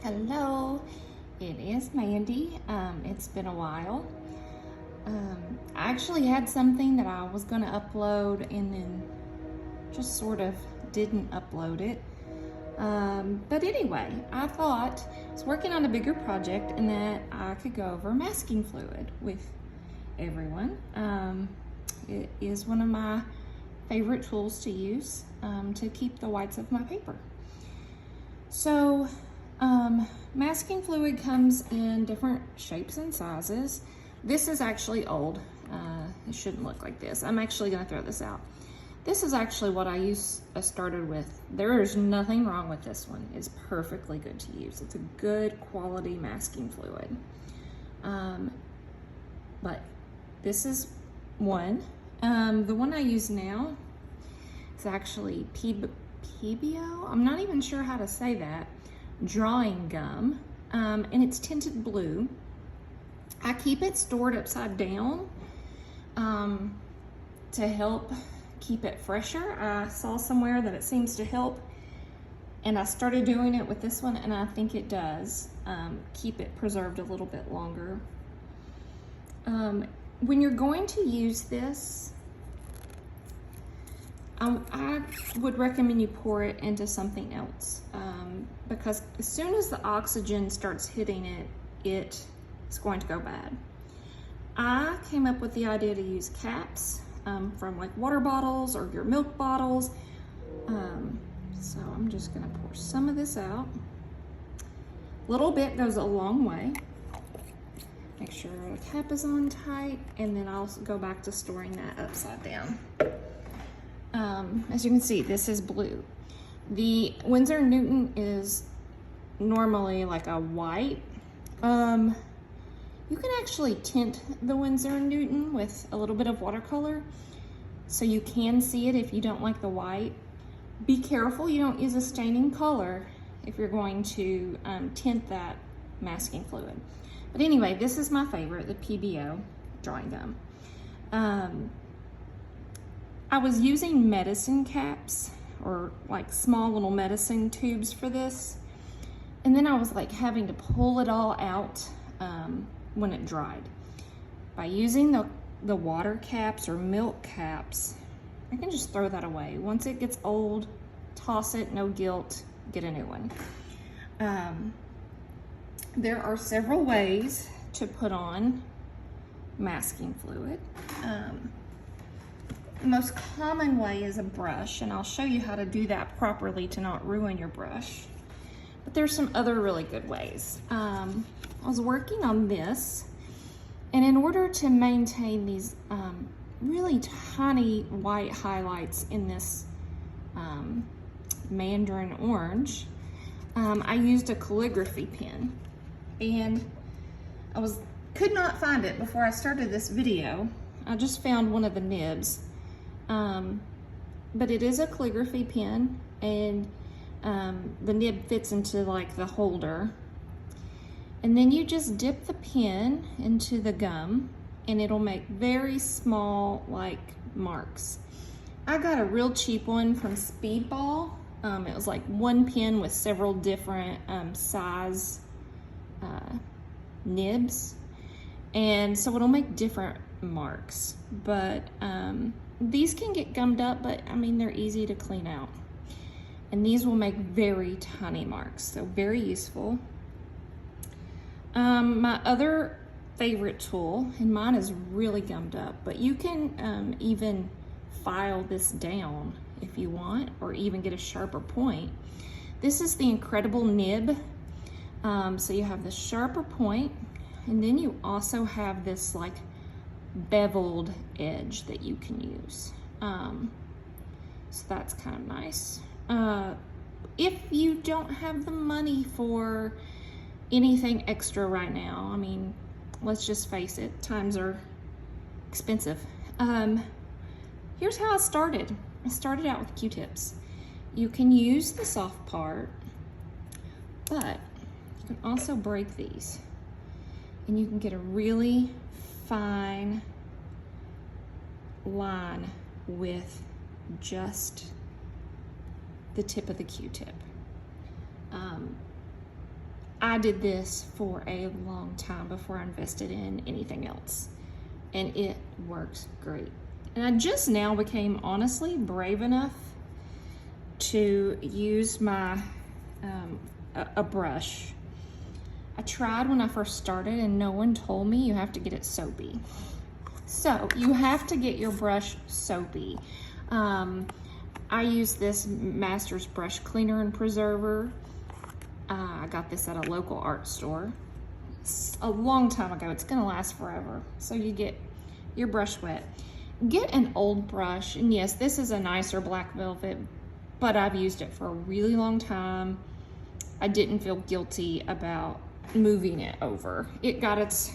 Hello, it is Mandy. It's been a while. I actually had something that I was going to upload and then just sort of didn't upload it. But anyway, I thought I was working on a bigger project and that I could go over masking fluid with everyone. It is one of my favorite tools to use to keep the whites of my paper. So, masking fluid comes in different shapes and sizes. This is actually old. It shouldn't look like this. I'm actually going to throw this out. This is actually what I started with. There is nothing wrong with this one. It's perfectly good to use. It's a good quality masking fluid. But this is one. The one I use now is actually PBO. I'm not even sure how to say that. Drawing gum, and it's tinted blue. I keep it stored upside down to help keep it fresher. I saw somewhere that it seems to help, and I started doing it with this one, and I think it does keep it preserved a little bit longer. When you're going to use this, I would recommend you pour it into something else because as soon as the oxygen starts hitting it, it's going to go bad. I came up with the idea to use caps from like water bottles or your milk bottles. So I'm just gonna pour some of this out. A little bit goes a long way. Make sure the cap is on tight, and then I'll go back to storing that upside down. As you can see, this is blue. The Winsor & Newton is normally like a white. You can actually tint the Winsor & Newton with a little bit of watercolor, so you can see it if you don't like the white. Be careful you don't use a staining color if you're going to tint that masking fluid. But anyway, this is my favorite, the PBO drawing gum. I was using medicine caps or like small little medicine tubes for this. And then I was like having to pull it all out when it dried. By using the water caps or milk caps, I can just throw that away. Once it gets old, toss it, no guilt, get a new one. There are several ways to put on masking fluid. The most common way is a brush, and I'll show you how to do that properly to not ruin your brush. But there's some other really good ways. I was working on this, and in order to maintain these really tiny white highlights in this mandarin orange, I used a calligraphy pen, and could not find it before I started this video. I just found one of the nibs. But it is a calligraphy pen, and the nib fits into like the holder. And then you just dip the pen into the gum, and it'll make very small like marks. I got a real cheap one from Speedball. It was like one pen with several different size nibs, and so it'll make different marks. But these can get gummed up, but I mean, they're easy to clean out. And these will make very tiny marks, so very useful. My other favorite tool, and mine is really gummed up, but you can even file this down if you want, or even get a sharper point. This is the Incredible Nib. So you have the sharper point, and then you also have this like beveled edge that you can use. So that's kind of nice. If you don't have the money for anything extra right now, I mean, let's just face it, times are expensive. Here's how I started. I started out with Q-tips. You can use the soft part, but you can also break these, and you can get a really fine line with just the tip of the Q-tip. I did this for a long time before I invested in anything else, and it works great. And I just now became honestly brave enough to use my a brush. I tried when I first started and no one told me you have to get it soapy. So you have to get your brush soapy. I use this Masters brush cleaner and preserver. I got this at a local art store a long time ago. It's gonna last forever. So you get your brush wet. Get an old brush, and yes, this is a nicer black velvet, but I've used it for a really long time. I didn't feel guilty about moving it over. It got its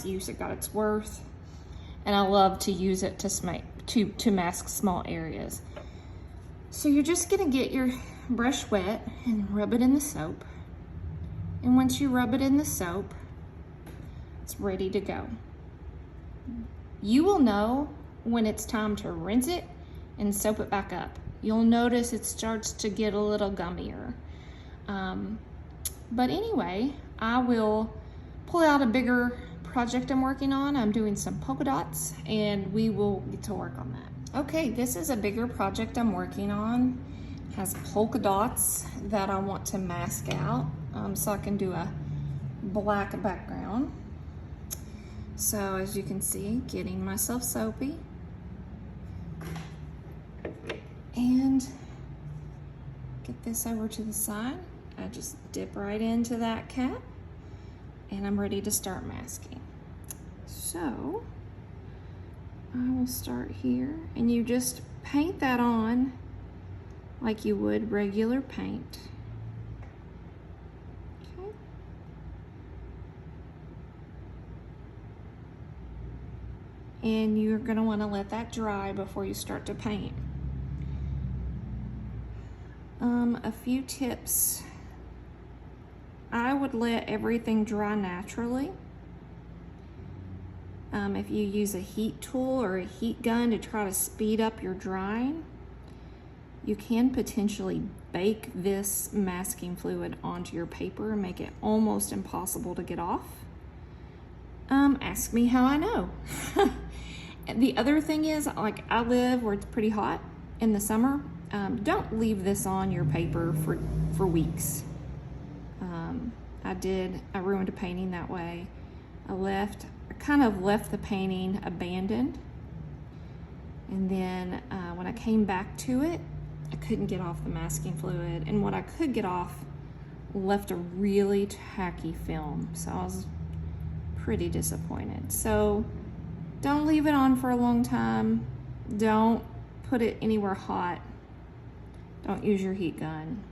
use, it got its worth, and I love to use it to mask small areas. So you're just gonna get your brush wet and rub it in the soap. And once you rub it in the soap, it's ready to go. You will know when it's time to rinse it and soap it back up. You'll notice it starts to get a little gummier. But anyway, I will pull out a bigger project I'm working on. I'm doing some polka dots, and we will get to work on that. Okay, this is a bigger project I'm working on. It has polka dots that I want to mask out, so I can do a black background. So as you can see, getting myself soapy. And get this over to the side. I just dip right into that cap, and I'm ready to start masking. So I will start here, and you just paint that on like you would regular paint. Okay. And you're gonna wanna let that dry before you start to paint. A few tips. I would let everything dry naturally. If you use a heat tool or a heat gun to try to speed up your drying, you can potentially bake this masking fluid onto your paper and make it almost impossible to get off. Ask me how I know. The other thing is, like, I live where it's pretty hot in the summer. Don't leave this on your paper for weeks. I ruined a painting that way. I kind of left the painting abandoned. And then when I came back to it, I couldn't get off the masking fluid. And what I could get off left a really tacky film. So I was pretty disappointed. So don't leave it on for a long time. Don't put it anywhere hot. Don't use your heat gun.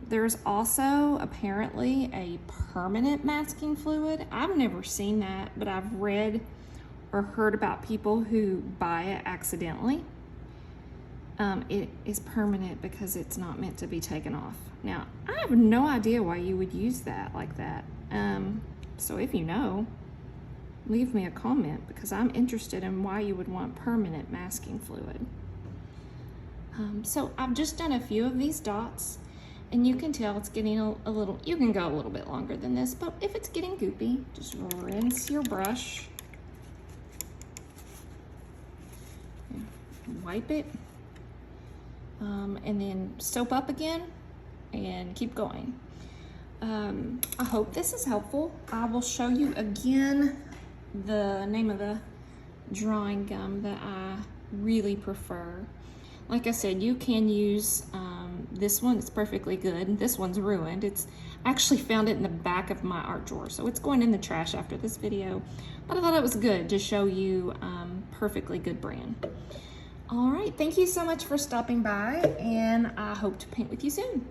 There's also apparently a permanent masking fluid. I've never seen that, but I've read or heard about people who buy it accidentally. It is permanent because it's not meant to be taken off. Now, I have no idea why you would use that like that. So if you know, leave me a comment, because I'm interested in why you would want permanent masking fluid. So I've just done a few of these dots, and you can tell it's getting a little, you can go a little bit longer than this, but if it's getting goopy, just rinse your brush, wipe it, and then soap up again and keep going. I hope this is helpful. I will show you again the name of the drawing gum that I really prefer. Like I said, you can use this one. It's perfectly good. This one's ruined. I actually found it in the back of my art drawer, so it's going in the trash after this video. But I thought it was good to show you perfectly good brand. All right, thank you so much for stopping by, and I hope to paint with you soon.